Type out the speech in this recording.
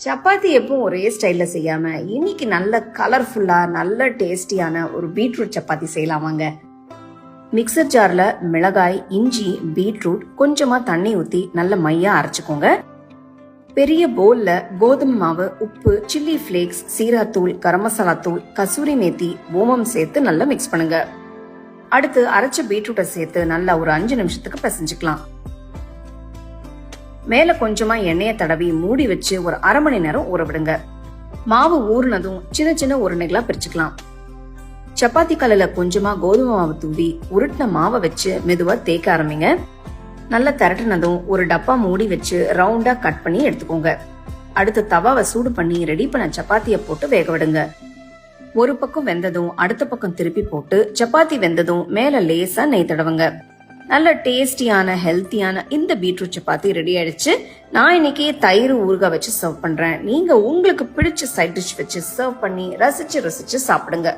சப்பாத்தி எப்பவும் ஒரே ஸ்டைல்ல செய்யாம இன்னைக்கு நல்ல கலர்ஃபுல்லா நல்ல டேஸ்டியான ஒரு பீட்ரூட் சப்பாத்தி செய்யலாமாங்க. மிக்சர் ஜார்ல மிளகாய், இஞ்சி, பீட்ரூட் கொஞ்சமா தண்ணி ஊத்தி நல்ல மையா அரைச்சுக்கோங்க. பெரிய போல்ல கோதுமை மாவு, உப்பு, சில்லி பிளேக்ஸ், சீராத்தூள், கரம் மசாலா தூள், கசூரி மேத்தி, ஓமம் சேர்த்து நல்லா மிக்ஸ் பண்ணுங்க. அடுத்து அரைச்ச பீட்ரூட்டை சேர்த்து நல்லா ஒரு 5 நிமிஷத்துக்கு பிசைஞ்சுக்கலாம். மேல கொஞ்சமா எண்ணெயை தடவி மூடி வச்சு ஒரு அரை மணி நேரம் ஊற விடுங்க. மாவு ஊறினதும் சின்ன சின்ன உருண்டைகளா பிரிச்சுக்கலாம். சப்பாத்தி கல்லுல கொஞ்சமா கோதுமை மாவு தூவி உருட்டின மாவை வச்சு மெதுவா தேய்க்க ஆரம்பிங்க. நல்லா திரட்டினதும் ஒரு டப்பா மூடி வச்சு ரவுண்டா கட் பண்ணி எடுத்துக்கோங்க. அடுத்து தவாவை சூடு பண்ணி ரெடி பண்ண சப்பாத்திய போட்டு வேக விடுங்க. ஒரு பக்கம் வெந்ததும் அடுத்த பக்கம் திருப்பி போட்டு சப்பாத்தி வெந்ததும் மேல லேசா நெய் தடவுங்க. நல்ல டேஸ்டியான ஹெல்த்தியான இந்த பீட்ரூட் சப்பாத்தி ரெடி ஆயிடுச்சு. நான் இன்னைக்கு தயிர் ஊறுகாய் வச்சு சர்வ் பண்றேன். நீங்க உங்களுக்கு பிடிச்ச சைட் டிஷ் வச்சு சர்வ் பண்ணி ரசிச்சு சாப்பிடுங்க.